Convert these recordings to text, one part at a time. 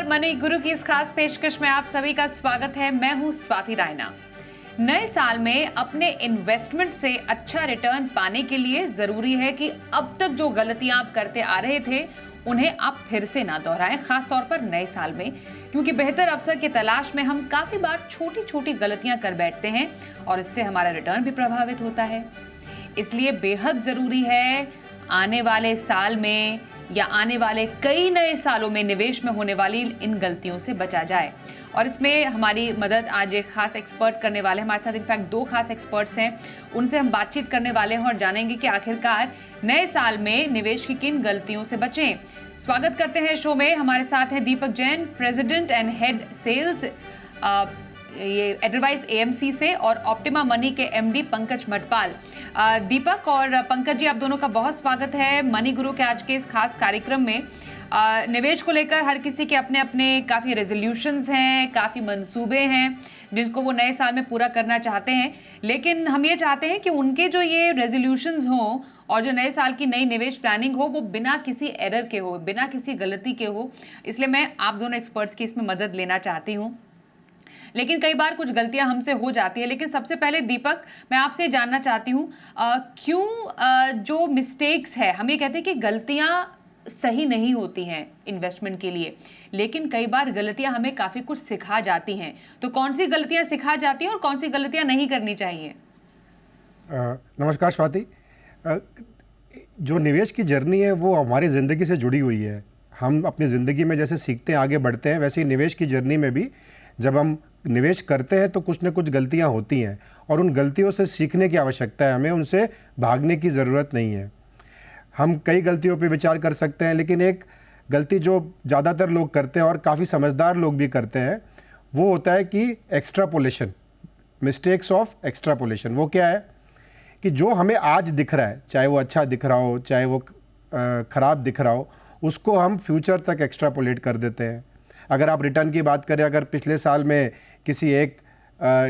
Money गुरु की इस खास पेशकश में आप सभी का स्वागत है। मैं हूं स्वाति रायना। नए साल में अपने इन्वेस्टमेंट से अच्छा रिटर्न पाने के लिए जरूरी है कि अब तक जो गलतियां आप करते आ रहे थे उन्हें आप फिर से ना दोहराएं, खासतौर पर नए साल में, क्योंकि बेहतर अवसर की तलाश में हम काफी बार छोटी छोटी गलतियां कर बैठते हैं और इससे हमारा रिटर्न भी प्रभावित होता है। इसलिए बेहद जरूरी है आने वाले साल में या आने वाले कई नए सालों में निवेश में होने वाली इन गलतियों से बचा जाए। और इसमें हमारी मदद आज एक खास एक्सपर्ट करने वाले हैं। हमारे साथ इनफैक्ट 2 खास एक्सपर्ट्स हैं, उनसे हम बातचीत करने वाले हैं और जानेंगे कि आखिरकार नए साल में निवेश की किन गलतियों से बचें। स्वागत करते हैं शो में। हमारे साथ है Deepak Jain, president and head sales ये एडरवाइज एएमसी से, और ऑप्टिमा मनी के एमडी पंकज मटपाल। दीपक और पंकज जी, आप दोनों का बहुत स्वागत है मनी गुरु के आज के इस खास कार्यक्रम में। निवेश को लेकर हर किसी के अपने अपने काफ़ी रेजोल्यूशंस हैं, काफ़ी मंसूबे हैं जिनको वो नए साल में पूरा करना चाहते हैं, लेकिन हम ये चाहते हैं कि उनके जो ये रेजोल्यूशंस हों और जो नए साल की नई निवेश प्लानिंग हो वो बिना किसी एरर के हो, बिना किसी गलती के हो। इसलिए मैं आप दोनों एक्सपर्ट्स की इसमें मदद लेना चाहती हूँ। लेकिन कई बार कुछ गलतियां हमसे हो जाती है। लेकिन सबसे पहले दीपक, मैं आपसे जानना चाहती हूँ क्यों जो मिस्टेक्स है, हम ये कहते हैं कि गलतियां सही नहीं होती हैं इन्वेस्टमेंट के लिए, लेकिन कई बार गलतियां हमें काफ़ी कुछ सिखा जाती हैं। तो कौन सी गलतियां सिखा जाती हैं और कौन सी गलतियां नहीं करनी चाहिए? नमस्कार स्वाति। जो निवेश की जर्नी है वो हमारी ज़िंदगी से जुड़ी हुई है। हम अपनी ज़िंदगी में जैसे सीखते हैं, आगे बढ़ते हैं, वैसे ही निवेश की जर्नी में भी जब हम निवेश करते हैं तो कुछ न कुछ गलतियां होती हैं और उन गलतियों से सीखने की आवश्यकता है। हमें उनसे भागने की ज़रूरत नहीं है। हम कई गलतियों पे विचार कर सकते हैं, लेकिन एक गलती जो ज़्यादातर लोग करते हैं और काफ़ी समझदार लोग भी करते हैं वो होता है कि एक्स्ट्रापोलेशन, मिस्टेक्स ऑफ एक्स्ट्रापोलेशन। वो क्या है कि जो हमें आज दिख रहा है, चाहे वो अच्छा दिख रहा हो चाहे वो ख़राब दिख रहा हो, उसको हम फ्यूचर तक एक्स्ट्रापोलेट कर देते हैं। अगर आप रिटर्न की बात करें, अगर पिछले साल में किसी एक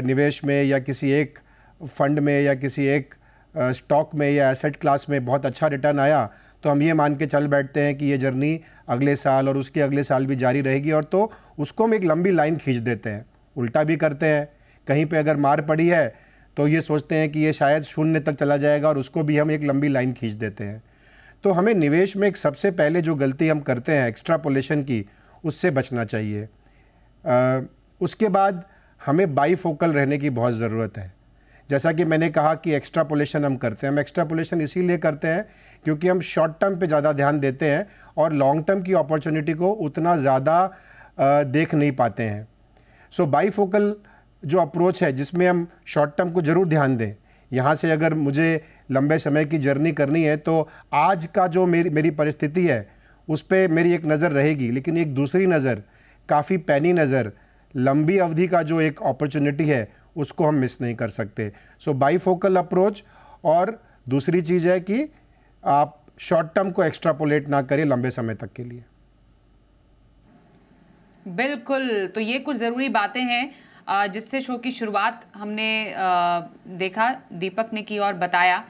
निवेश में या किसी एक फंड में या किसी एक स्टॉक में या एसेट क्लास में बहुत अच्छा रिटर्न आया तो हम ये मान के चल बैठते हैं कि ये जर्नी अगले साल और उसके अगले साल भी जारी रहेगी, और तो उसको हम एक लंबी लाइन खींच देते हैं। उल्टा भी करते हैं, कहीं पे अगर मार पड़ी है तो ये सोचते हैं कि ये शायद शून्य तक चला जाएगा और उसको भी हम एक लंबी लाइन खींच देते हैं। तो हमें निवेश में एक सबसे पहले जो गलती हम करते हैं एक्स्ट्रापोलेशन की, उससे बचना चाहिए। उसके बाद हमें बाईफोकल रहने की बहुत ज़रूरत है। जैसा कि मैंने कहा कि एक्स्ट्रापोलेशन हम करते हैं, हम एक्स्ट्रापोलेशन इसीलिए करते हैं क्योंकि हम शॉर्ट टर्म पे ज़्यादा ध्यान देते हैं और लॉन्ग टर्म की अपॉर्चुनिटी को उतना ज़्यादा देख नहीं पाते हैं। सो बाईफोकल जो अप्रोच है जिसमें हम शॉर्ट टर्म को ज़रूर ध्यान दें। यहाँ से अगर मुझे लंबे समय की जर्नी करनी है तो आज का जो मेरी परिस्थिति है उस पर मेरी एक नज़र रहेगी, लेकिन एक दूसरी नज़र, काफ़ी पैनी नज़र, लंबी अवधि का जो एक अपॉर्चुनिटी है उसको हम मिस नहीं कर सकते। सो बाईफोकल अप्रोच। और दूसरी चीज़ है कि आप शॉर्ट टर्म को एक्स्ट्रापोलेट ना करें लंबे समय तक के लिए। बिल्कुल, तो ये कुछ ज़रूरी बातें हैं जिससे शो की शुरुआत हमने देखा दीपक ने की और बताया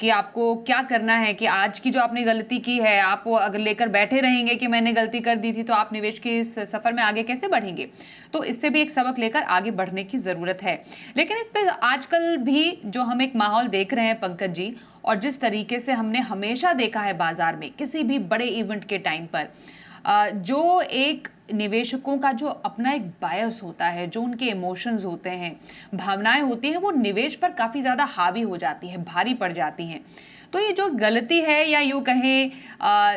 कि आपको क्या करना है कि आज की जो आपने गलती की है, आप वो अगर लेकर बैठे रहेंगे कि मैंने गलती कर दी थी, तो आप निवेश के इस सफ़र में आगे कैसे बढ़ेंगे। तो इससे भी एक सबक लेकर आगे बढ़ने की ज़रूरत है। लेकिन इस पर आजकल भी जो हम एक माहौल देख रहे हैं पंकज जी, और जिस तरीके से हमने हमेशा देखा है बाजार में किसी भी बड़े इवेंट के टाइम पर, जो एक निवेशकों का जो अपना एक बायस होता है, जो उनके इमोशंस होते हैं, भावनाएं होती हैं, वो निवेश पर काफ़ी ज़्यादा हावी हो जाती है, भारी पड़ जाती हैं। तो ये जो गलती है, या यूँ कहें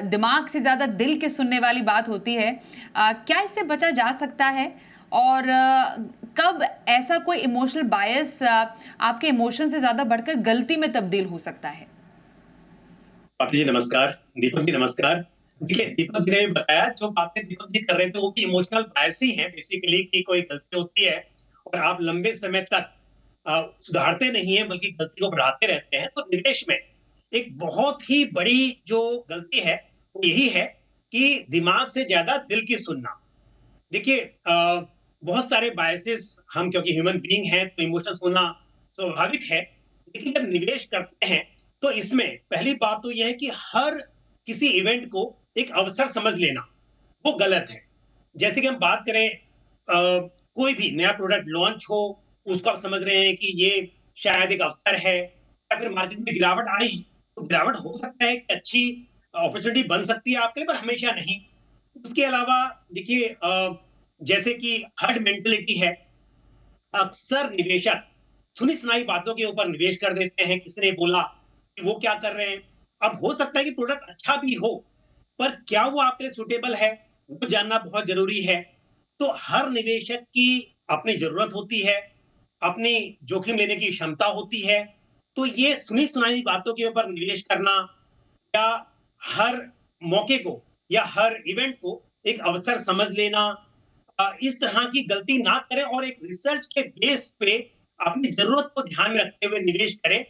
दिमाग से ज़्यादा दिल के सुनने वाली बात होती है, क्या इससे बचा जा सकता है? और कब ऐसा कोई इमोशनल बायस आपके इमोशन से ज़्यादा बढ़कर गलती में तब्दील हो सकता है? जी नमस्कार। दीपक जी नमस्कार। देखिए, दीपक जी ने बताया, जो बातें दीपक जी कर रहे थे वो कि इमोशनल बायस ही है बेसिकली, कि कोई गलती होती है और आप लंबे समय तक सुधारते नहीं है बल्कि गलती को बढ़ाते रहते हैं। तो निवेश में एक बहुत ही बड़ी जो गलती है वो यही है कि दिमाग से ज्यादा दिल की सुनना। देखिए, बहुत सारे बायसेस, हम क्योंकि ह्यूमन बीइंग हैं तो इमोशंस होना स्वाभाविक है। लेकिन जब निवेश करते हैं तो इसमें पहली बात तो यह है कि हर किसी इवेंट को एक अवसर समझ लेना वो गलत है। जैसे कि हम बात करें कोई भी नया प्रोडक्ट लॉन्च हो, उसको आप समझ रहे हैं कि ये शायद एक अवसर है, या फिर मार्केट में गिरावट आई, तो गिरावट हो सकता है कि अच्छी अपॉर्चुनिटी बन सकती है आपके लिए, पर हमेशा नहीं। उसके अलावा देखिए, जैसे कि हर्ड मेंटालिटी है, अक्सर निवेशक सुनी-सुनाई बातों के ऊपर निवेश कर देते हैं, किसने बोला कि वो क्या कर रहे हैं। अब हो सकता है कि प्रोडक्ट अच्छा भी हो, पर क्या वो आपके लिए सूटेबल है, वो जानना बहुत ज़रूरी है। तो हर निवेशक की अपनी ज़रूरत होती है, अपनी जोखिम लेने की क्षमता होती है। तो ये सुनी-सुनाई बातों के ऊपर निवेश करना, या हर मौके को या हर इवेंट को एक अवसर समझ लेना, इस तरह की गलती ना करें और एक रिसर्च के बेस पे अपनी जरूरत को ध्यान में रखते हुए निवेश करें,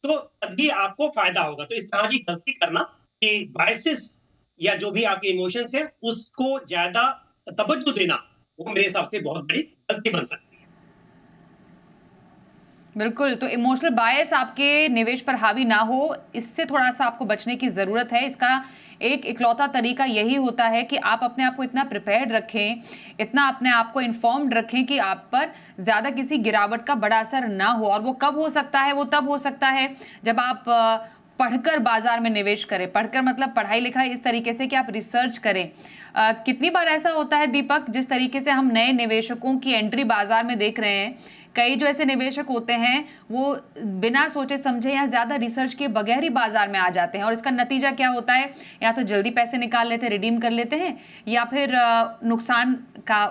तो तभी आपको फायदा होगा। तो इस तरह की गलती करना कि बायसेस या जो भी आपके इमोशंस है उसको ज्यादा तवज्जो देना, वो मेरे हिसाब से बहुत बड़ी गलती बन सकती है। बिल्कुल, तो इमोशनल बायस आपके निवेश पर हावी ना हो, इससे थोड़ा-सा आपको बचने की ज़रूरत है। इसका एक इकलौता तरीका यही होता है कि आप अपने आप को इतना प्रिपेयर्ड रखें, इतना अपने आप को इन्फॉर्म्ड रखें कि आप पर ज़्यादा किसी गिरावट का बड़ा असर ना हो। और वो कब हो सकता है? वो तब हो सकता है जब आप पढ़कर बाज़ार में निवेश करें। पढ़कर मतलब पढ़ाई-लिखाई इस तरीके से कि आप रिसर्च करें। कितनी बार ऐसा होता है दीपक, जिस तरीके से हम नए निवेशकों की एंट्री बाज़ार में देख रहे हैं, कई जो ऐसे निवेशक होते हैं वो बिना सोचे समझे या ज्यादा रिसर्च के बगैर ही बाजार में आ जाते हैं, और इसका नतीजा क्या होता है? या तो जल्दी पैसे निकाल लेते हैं, रिडीम कर लेते हैं, या फिर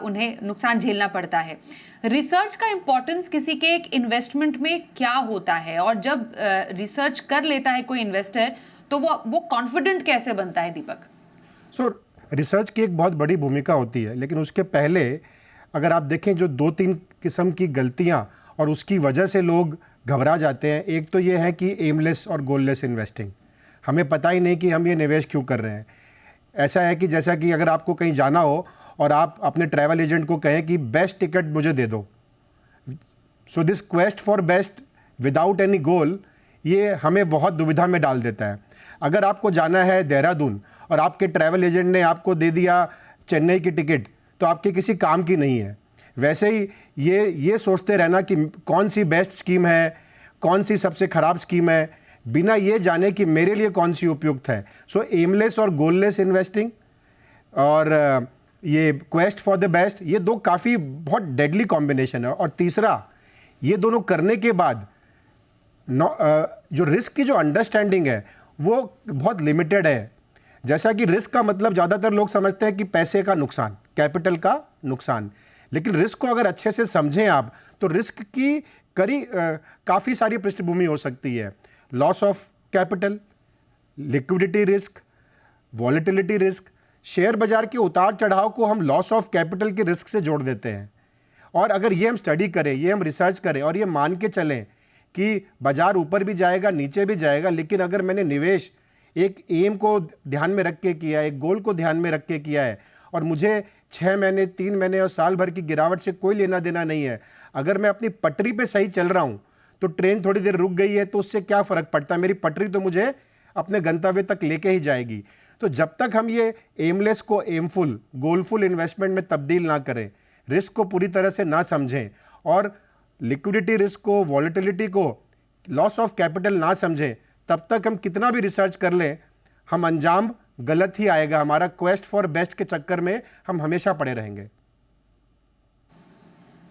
उन्हें नुकसान झेलना पड़ता है। रिसर्च का इंपॉर्टेंस किसी के एक इन्वेस्टमेंट में क्या होता है, और जब रिसर्च कर लेता है कोई इन्वेस्टर तो वो कॉन्फिडेंट कैसे बनता है दीपक? रिसर्च की एक बहुत बड़ी भूमिका होती है, लेकिन उसके पहले अगर आप देखें जो 2-3 किस्म की गलतियां और उसकी वजह से लोग घबरा जाते हैं। एक तो ये है कि एमलेस और गोललेस इन्वेस्टिंग, हमें पता ही नहीं कि हम ये निवेश क्यों कर रहे हैं। ऐसा है कि जैसा कि अगर आपको कहीं जाना हो और आप अपने ट्रैवल एजेंट को कहें कि बेस्ट टिकट मुझे दे दो, so this quest for best without any गोल, ये हमें बहुत दुविधा में डाल देता है। अगर आपको जाना है देहरादून और आपके ट्रैवल एजेंट ने आपको दे दिया चेन्नई की टिकट, तो आपके किसी काम की नहीं है। वैसे ही ये सोचते रहना कि कौन सी बेस्ट स्कीम है, कौन सी सबसे ख़राब स्कीम है, बिना ये जाने कि मेरे लिए कौन सी उपयुक्त है। सो एमलेस और गोललेस इन्वेस्टिंग और ये क्वेस्ट फॉर द बेस्ट, ये दो काफ़ी बहुत डेडली कॉम्बिनेशन है। और तीसरा, ये दोनों करने के बाद जो रिस्क की जो अंडरस्टैंडिंग है वो बहुत लिमिटेड है। जैसा कि रिस्क का मतलब ज़्यादातर लोग समझते हैं कि पैसे का नुकसान, कैपिटल का नुकसान, लेकिन रिस्क को अगर अच्छे से समझें आप, तो रिस्क की काफ़ी सारी पृष्ठभूमि हो सकती है। Loss of capital, liquidity risk, volatility risk. Share बाजार के उतार चढ़ाव को हम लॉस ऑफ कैपिटल के रिस्क से जोड़ देते हैं। और अगर ये हम स्टडी करें, ये हम रिसर्च करें और ये मान के चलें कि बाजार ऊपर भी जाएगा नीचे भी जाएगा, लेकिन अगर मैंने निवेश एक एम को ध्यान में रख के किया है, एक गोल को ध्यान में रख के किया है, और मुझे 6 महीने 3 महीने और साल भर की गिरावट से कोई लेना देना नहीं है, अगर मैं अपनी पटरी पे सही चल रहा हूँ, तो ट्रेन थोड़ी देर रुक गई है तो उससे क्या फ़र्क पड़ता है, मेरी पटरी तो मुझे अपने गंतव्य तक लेके ही जाएगी। तो जब तक हम ये एमलेस को एमफुल, गोलफुल इन्वेस्टमेंट में तब्दील ना करें, रिस्क को पूरी तरह से ना समझें और लिक्विडिटी रिस्क को, वॉलेटिलिटी को, लॉस ऑफ कैपिटल ना समझें, तब तक हम कितना भी रिसर्च कर लें, हम अंजाम गलत ही आएगा। हमारा क्वेस्ट फॉर बेस्ट के चक्कर में हम हमेशा पड़े रहेंगे।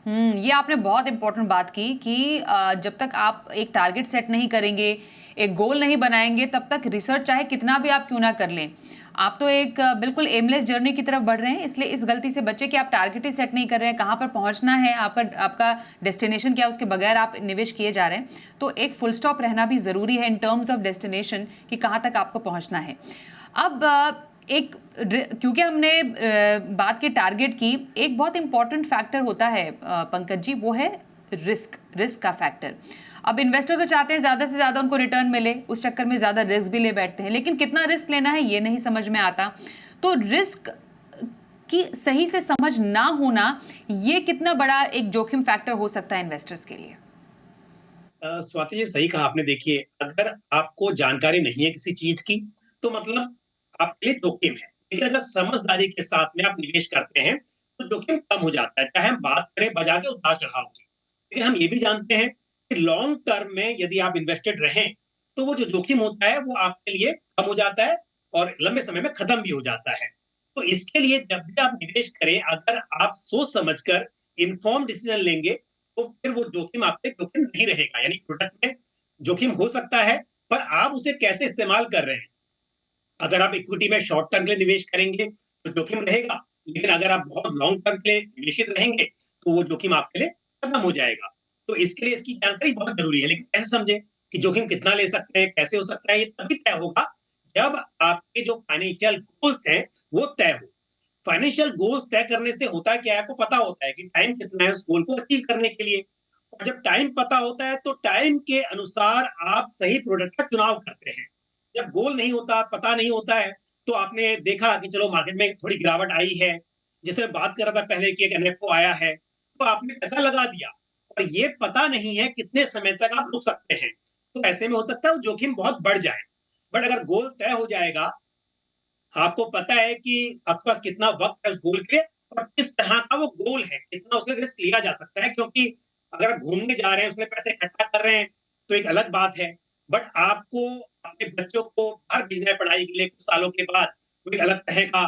ये आपने बहुत इंपॉर्टेंट बात की कि जब तक आप एक टारगेट सेट नहीं करेंगे, एक गोल नहीं बनाएंगे, तब तक रिसर्च चाहे कितना भी आप क्यों ना कर लें, आप तो एक बिल्कुल एमलेस जर्नी की तरफ बढ़ रहे हैं। इसलिए इस गलती से बच्चे कि आप टारगेट ही सेट नहीं कर रहे हैं, कहाँ पर पहुँचना है, आपका डेस्टिनेशन क्या है, उसके बगैर आप निवेश किए जा रहे हैं। तो एक फुल स्टॉप रहना भी ज़रूरी है इन टर्म्स ऑफ डेस्टिनेशन कि कहाँ तक आपको पहुँचना है। अब क्योंकि हमने बात की टारगेट की, एक बहुत इंपॉर्टेंट फैक्टर होता है पंकज जी, वो है रिस्क का फैक्टर। अब इन्वेस्टर तो चाहते हैं ज़्यादा से ज़्यादा उनको रिटर्न मिले, उस चक्कर में ज़्यादा रिस्क भी ले बैठते हैं, लेकिन कितना रिस्क लेना है ये नहीं समझ में आता। तो रिस्क की सही से समझ ना होना, ये कितना बड़ा एक जोखिम फैक्टर हो सकता है इन्वेस्टर्स के लिए? स्वाति जी, सही कहा आपने। देखिए, अगर आपको जानकारी नहीं है किसी चीज की, तो मतलब आपके लिए जोखिम है। लेकिन अगर समझदारी के साथ में आप निवेश करते हैं तो जोखिम कम हो जाता है, चाहे हम बात करें बाजार के उतार चढ़ाव की। लेकिन हम ये भी जानते हैं कि लॉन्ग टर्म में यदि आप इन्वेस्टेड रहें तो वो जो जोखिम होता है वो आपके लिए कम हो जाता है और लंबे समय में खत्म भी हो जाता है। तो इसके लिए जब भी आप निवेश करें, अगर आप सोच समझकर इन्फॉर्म डिसीजन लेंगे तो फिर वो जोखिम आपके जोखिम नहीं रहेगा। यानी प्रोडक्ट में जोखिम हो सकता है, पर आप उसे कैसे इस्तेमाल कर रहे हैं। अगर आप इक्विटी में शॉर्ट टर्म के लिए निवेश करेंगे तो जोखिम रहेगा, लेकिन अगर आप बहुत लॉन्ग टर्म के लिए निवेशित रहेंगे तो वो जोखिम आपके लिए खत्म हो जाएगा। तो इसके लिए इसकी जानकारी बहुत जरूरी है। लेकिन कैसे समझे कि जोखिम कितना ले सकते हैं, कैसे हो सकता है, ये तभी तय होगा जब आपके जो फाइनेंशियल गोल्स हैं वो तय हो। फाइनेंशियल गोल्स तय करने से होता क्या है, आपको पता होता है कि टाइम कितना है उस गोल को अचीव करने के लिए। और जब टाइम पता होता है तो टाइम के अनुसार आप सही प्रोडक्ट का चुनाव करते हैं। जब गोल नहीं होता, पता नहीं होता है, तो आपने देखा कि चलो मार्केट में थोड़ी गिरावट आई है, जैसे मैं बात कर रहा था पहले कि एक एनएफओ आया है, तो आपने पैसा लगा दिया और ये पता नहीं है कितने समय तक आप रुक सकते हैं। तो ऐसे में हो सकता है वो जोखिम बहुत बढ़ जाए। बट अगर गोल तय हो जाएगा, आपको पता है कि आपके पास कितना वक्त है उस गोल के लिए और किस तरह का वो गोल है, कितना उसमें रिस्क लिया जा सकता है। क्योंकि अगर आप घूमने जा रहे हैं, उसमें पैसे इकट्ठा कर रहे हैं, तो एक अलग बात है। बट आपको अपने बच्चों को बाहर भेजना है पढ़ाई के लिए कुछ सालों के बाद, वो एक अलग तरह का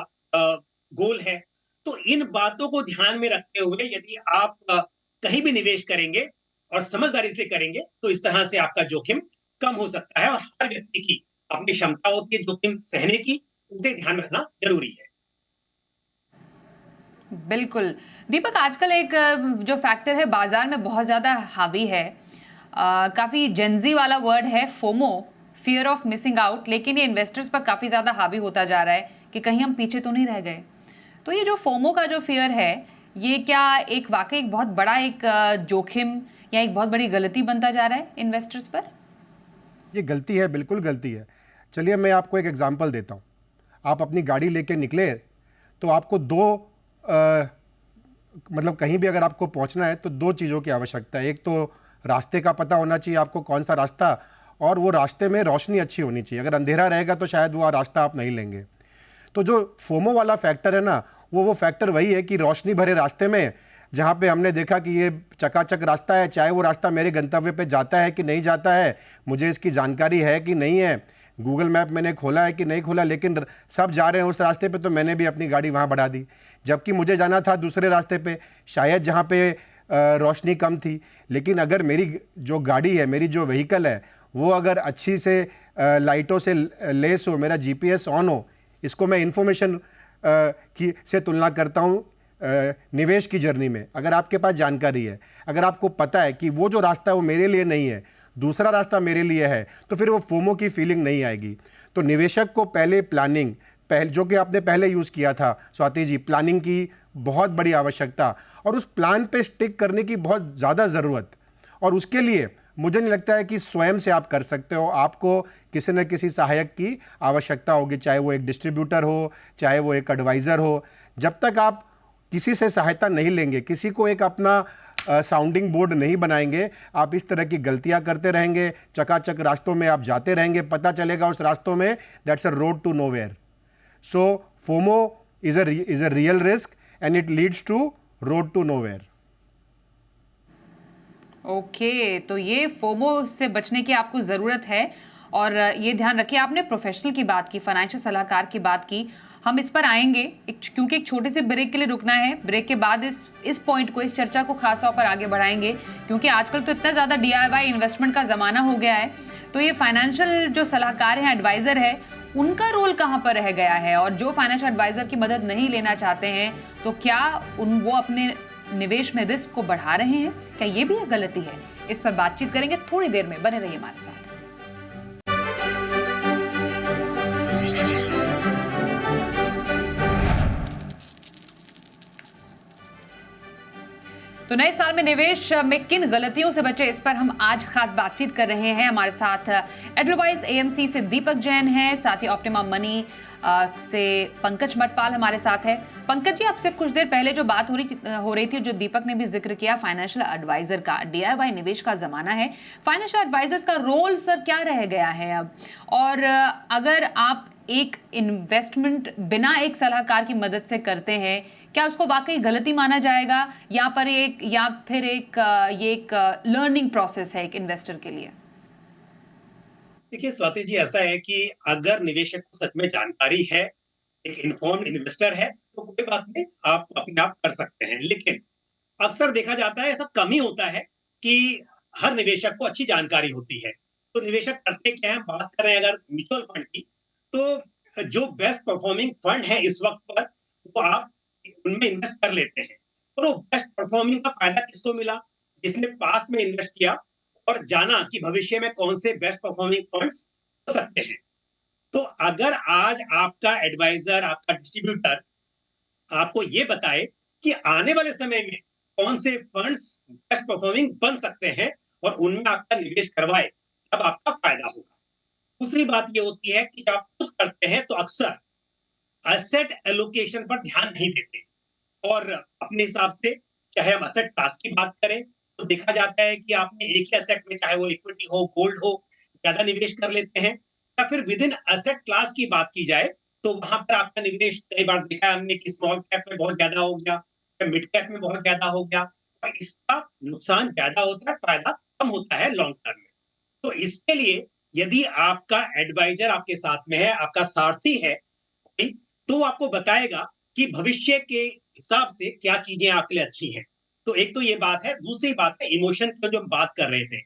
गोल है। तो इन बातों को ध्यान में रखते हुए यदि आप कहीं भी निवेश करेंगे और समझदारी से करेंगे, तो इस तरह से आपका जोखिम कम हो सकता है। और हर व्यक्ति की अपनी क्षमता होती है जोखिम सहने की, उसे ध्यान रखना जरूरी है। बिल्कुल। दीपक, आजकल एक जो फैक्टर है बाजार में बहुत ज़्यादा हावी है, काफ़ी जेनजी वाला वर्ड है FOMO, fear of missing out, लेकिन ये इन्वेस्टर्स पर काफ़ी ज़्यादा हावी होता जा रहा है कि कहीं हम पीछे तो नहीं रह गए। तो ये जो फोमो का जो फियर है, ये क्या एक वाकई एक बहुत बड़ा एक जोखिम या एक बहुत बड़ी गलती बनता जा रहा है इन्वेस्टर्स पर? ये गलती है, बिल्कुल गलती है। चलिए मैं आपको एक एग्जांपल देता हूँ। आप अपनी गाड़ी लेके निकले तो आपको मतलब कहीं भी अगर आपको पहुंचना है तो दो चीज़ों की आवश्यकता है। एक तो रास्ते का पता होना चाहिए आपको, कौन सा रास्ता, और वो रास्ते में रोशनी अच्छी होनी चाहिए। अगर अंधेरा रहेगा तो शायद वो रास्ता आप नहीं लेंगे। तो जो फोमो वाला फैक्टर है ना, वो फैक्टर वही है कि रोशनी भरे रास्ते में जहाँ पे हमने देखा कि ये चकाचक रास्ता है, चाहे वो रास्ता मेरे गंतव्य पे जाता है कि नहीं जाता है, मुझे इसकी जानकारी है कि नहीं है, गूगल मैप मैंने खोला है कि नहीं खोला, लेकिन सब जा रहे हैं उस रास्ते पे तो मैंने भी अपनी गाड़ी वहाँ बढ़ा दी, जबकि मुझे जाना था दूसरे रास्ते पे, शायद जहाँ पे रोशनी कम थी। लेकिन अगर मेरी जो गाड़ी है, मेरी जो व्हीकल है, वो अगर अच्छी से लाइटों से लेस हो, मेरा जीपीएस ऑन हो, इसको मैं इन्फॉर्मेशन की से तुलना करता हूँ निवेश की जर्नी में। अगर आपके पास जानकारी है, अगर आपको पता है कि वो जो रास्ता है वो मेरे लिए नहीं है, दूसरा रास्ता मेरे लिए है, तो फिर वो फोमो की फीलिंग नहीं आएगी। तो निवेशक को पहले प्लानिंग, जो कि आपने पहले यूज़ किया था स्वाति जी, प्लानिंग की बहुत बड़ी आवश्यकता और उस प्लान पे स्टिक करने की बहुत ज़्यादा ज़रूरत। और उसके लिए मुझे नहीं लगता है कि स्वयं से आप कर सकते हो, आपको किसी न किसी सहायक की आवश्यकता होगी, चाहे वो एक डिस्ट्रीब्यूटर हो, चाहे वो एक एडवाइज़र हो। जब तक आप किसी से सहायता नहीं लेंगे, किसी को एक अपना साउंडिंग बोर्ड नहीं बनाएंगे, आप इस तरह की गलतियां करते रहेंगे, चकाचक रास्तों में आप जाते रहेंगे, पता चलेगा उस रास्तों में that's a road to nowhere. So FOMO is a real risk and it leads to road to nowhere. Okay, तो ये फोमो से बचने की आपको ज़रूरत है। और ये ध्यान रखिए, आपने प्रोफेशनल की बात की, फाइनेंशियल सलाहकार की बात की, हम इस पर आएंगे क्योंकि एक छोटे से ब्रेक के लिए रुकना है। ब्रेक के बाद इस पॉइंट को, इस चर्चा को खास तौर पर आगे बढ़ाएंगे, क्योंकि आजकल तो इतना ज़्यादा DIY इन्वेस्टमेंट का ज़माना हो गया है। तो ये फाइनेंशियल जो सलाहकार हैं, एडवाइज़र है, उनका रोल कहाँ पर रह गया है? और जो फाइनेंशियल एडवाइज़र की मदद नहीं लेना चाहते हैं, तो क्या वो अपने निवेश में रिस्क को बढ़ा रहे हैं? क्या ये भी एक गलती है? इस पर बातचीत करेंगे थोड़ी देर में, बने रहिए हमारे साथ। तो नए साल में निवेश में किन गलतियों से बचे, इस पर हम आज खास बातचीत कर रहे हैं। हमारे साथ एडलवाइस AMC से दीपक जैन हैं, साथ ही ऑप्टिमा मनी से पंकज मटपाल हमारे साथ है। पंकज जी, आपसे कुछ देर पहले जो बात हो रही थी, जो दीपक ने भी जिक्र किया, फाइनेंशियल एडवाइजर का, DIY निवेश का जमाना है, फाइनेंशियल एडवाइजर्स का रोल सर क्या रह गया है अब? और अगर आप एक इन्वेस्टमेंट बिना एक सलाहकार की मदद से करते हैं, क्या उसको वाकई गलती माना जाएगा या फिर ये एक लर्निंग प्रोसेस है एक इन्वेस्टर के लिए? देखिए स्वाति जी, ऐसा है कि अगर निवेशक को सच में जानकारी है, एक इन्फॉर्म्ड इन्वेस्टर है, तो कोई बात नहीं, आप अपने आप कर सकते हैं। लेकिन अक्सर देखा जाता है, ऐसा कम ही होता है कि हर निवेशक को अच्छी जानकारी होती है। तो निवेशक करते क्या हैं, बात करें अगर म्यूचुअल फंड की, तो जो बेस्ट परफॉर्मिंग फंड है इस वक़्त पर, वो आप उनमें इन्वेस्ट कर लेते हैं। और वो बेस्ट परफॉर्मिंग का फ़ायदा किसको मिला? जिसने पास्ट में इन्वेस्ट किया और जाना कि भविष्य में कौन से बेस्ट परफॉर्मिंग फंड्स हो सकते हैं। तो अगर आज आपका एडवाइज़र, आपका डिस्ट्रीब्यूटर आपको ये बताए कि आने वाले समय में कौन से फंड्स बेस्ट परफॉर्मिंग बन सकते हैं और उनमें आपका निवेश करवाए, तब आपका फायदा होगा। दूसरी बात ये होती है कि जब आप खुद करते हैं तो अक्सर एसेट एलोकेशन पर ध्यान नहीं देते और अपने हिसाब से, चाहे हम एसेट क्लास की बात करें, तो देखा जाता है कि आपने एक ही एसेट में, चाहे वो इक्विटी हो, गोल्ड हो, ज्यादा निवेश कर लेते हैं। या फिर विद इन एसेट क्लास की बात की जाए, तो वहां पर आपका निवेश कई बार देखा है हमने कि स्मॉल कैप में बहुत ज्यादा हो गया, मिड कैप में बहुत ज्यादा हो गया, और इसका नुकसान ज्यादा होता है, फायदा कम होता है लॉन्ग टर्म में। तो इसके लिए यदि आपका एडवाइजर आपके साथ में है, आपका सारथी है, तो वो आपको बताएगा कि भविष्य के हिसाब से क्या चीजें आपके लिए अच्छी हैं। तो एक तो ये बात है, दूसरी बात है इमोशन की जो हम बात कर रहे थे।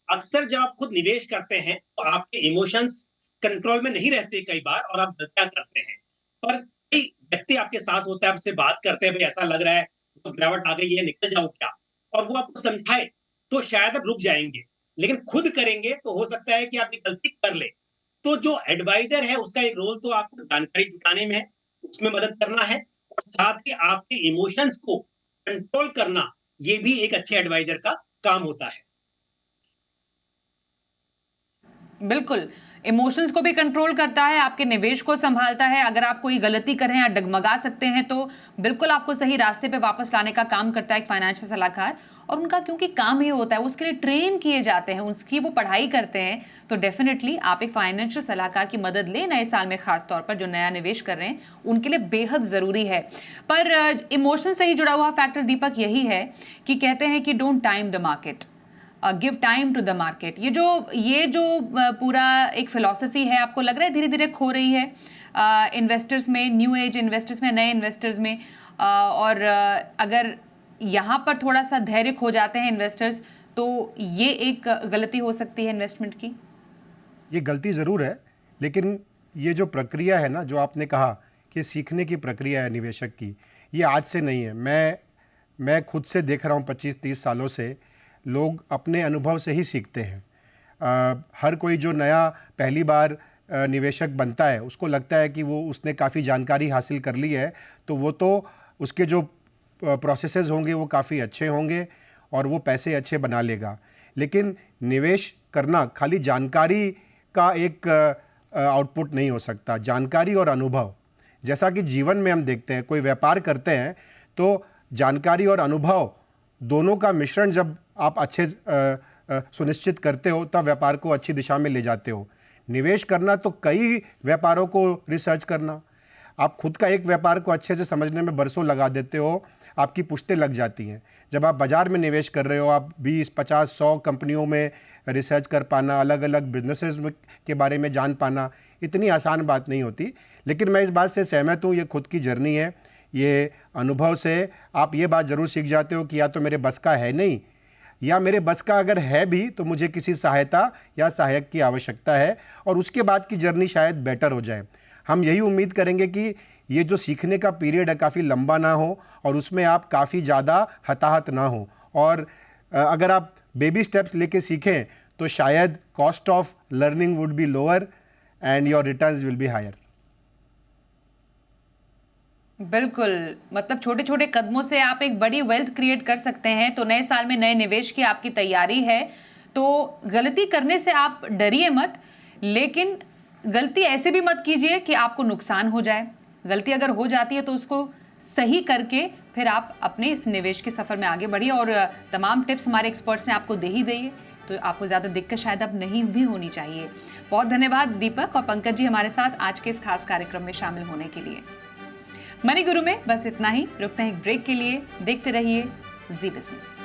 अक्सर जब आप खुद निवेश करते हैं तो आपके इमोशंस कंट्रोल में नहीं रहते कई बार और आप गलतियां करते हैं। पर कोई व्यक्ति आपके साथ होता है, आपसे बात करते हैं, भाई ऐसा लग रहा है तो गिरावट आ गई है, निकल जाओ क्या, और वो आपको समझाए, तो शायद आप रुक जाएंगे। लेकिन खुद करेंगे तो हो सकता है कि आप ये गलती कर ले। तो जो एडवाइजर है उसका एक रोल तो आपको जानकारी जुटाने में है, उसमें मदद करना है, और साथ ही आपके इमोशंस को कंट्रोल करना, ये भी एक अच्छे एडवाइजर का काम होता है। बिल्कुल, इमोशंस को भी कंट्रोल करता है, आपके निवेश को संभालता है। अगर आप कोई गलती कर रहे हैं या डगमगा सकते हैं, तो बिल्कुल आपको सही रास्ते पे वापस लाने का काम करता है एक फाइनेंशियल सलाहकार। और उनका क्योंकि काम ही होता है, उसके लिए ट्रेन किए जाते हैं, उसकी वो पढ़ाई करते हैं, तो डेफिनेटली आप एक फाइनेंशियल सलाहकार की मदद लें नए साल में, खास तौर पर जो नया निवेश कर रहे हैं उनके लिए बेहद ज़रूरी है। पर इमोशन से ही जुड़ा हुआ फैक्टर दीपक यही है कि कहते हैं कि don't time the market, give time to the market. ये जो पूरा एक फिलॉसफी है, आपको लग रहा है धीरे धीरे खो रही है इन्वेस्टर्स में, न्यू एज इन्वेस्टर्स में, नए इन्वेस्टर्स में। और अगर यहाँ पर थोड़ा सा धैर्य खो जाते हैं इन्वेस्टर्स, तो ये एक गलती हो सकती है इन्वेस्टमेंट की। ये गलती ज़रूर है, लेकिन ये जो प्रक्रिया है ना, जो आपने कहा कि सीखने की प्रक्रिया है निवेशक की, ये आज से नहीं है। मैं खुद से देख रहा हूँ 25-30 सालों से, लोग अपने अनुभव से ही सीखते हैं। हर कोई जो नया पहली बार निवेशक बनता है, उसको लगता है कि वो उसने काफ़ी जानकारी हासिल कर ली है, तो वो तो उसके जो प्रोसेसेस होंगे वो काफ़ी अच्छे होंगे और वो पैसे अच्छे बना लेगा। लेकिन निवेश करना खाली जानकारी का एक आउटपुट नहीं हो सकता। जानकारी और अनुभव, जैसा कि जीवन में हम देखते हैं, कोई व्यापार करते हैं तो जानकारी और अनुभव दोनों का मिश्रण जब आप अच्छे सुनिश्चित करते हो, तब व्यापार को अच्छी दिशा में ले जाते हो। निवेश करना तो कई व्यापारों को रिसर्च करना, आप खुद का एक व्यापार को अच्छे से समझने में बरसों लगा देते हो, आपकी पुश्तें लग जाती हैं। जब आप बाज़ार में निवेश कर रहे हो, आप 20, 50, 100 कंपनियों में रिसर्च कर पाना, अलग अलग बिजनेसेस के बारे में जान पाना, इतनी आसान बात नहीं होती। लेकिन मैं इस बात से सहमत हूँ, ये खुद की जर्नी है। ये अनुभव से आप ये बात ज़रूर सीख जाते हो कि या तो मेरे बस का है नहीं, या मेरे बस का अगर है भी तो मुझे किसी सहायता या सहायक की आवश्यकता है, और उसके बाद की जर्नी शायद बेटर हो जाए। हम यही उम्मीद करेंगे कि ये जो सीखने का पीरियड है काफ़ी लंबा ना हो और उसमें आप काफ़ी ज़्यादा हताहत ना हो, और अगर आप बेबी स्टेप्स लेके सीखें तो शायद cost of learning would be lower and your returns will be higher. बिल्कुल, मतलब छोटे छोटे कदमों से आप एक बड़ी वेल्थ क्रिएट कर सकते हैं। तो नए साल में नए निवेश की आपकी तैयारी है, तो गलती करने से आप डरिए मत, लेकिन गलती ऐसे भी मत कीजिए कि आपको नुकसान हो जाए। गलती अगर हो जाती है तो उसको सही करके फिर आप अपने इस निवेश के सफ़र में आगे बढ़िए। और तमाम टिप्स हमारे एक्सपर्ट्स ने आपको दे ही दी है, तो आपको ज़्यादा दिक्कत शायद अब नहीं भी होनी चाहिए। बहुत धन्यवाद दीपक और पंकज जी हमारे साथ आज के इस खास कार्यक्रम में शामिल होने के लिए। मनी गुरु में बस इतना ही, रुकते हैं एक ब्रेक के लिए। देखते रहिए जी बिजनेस।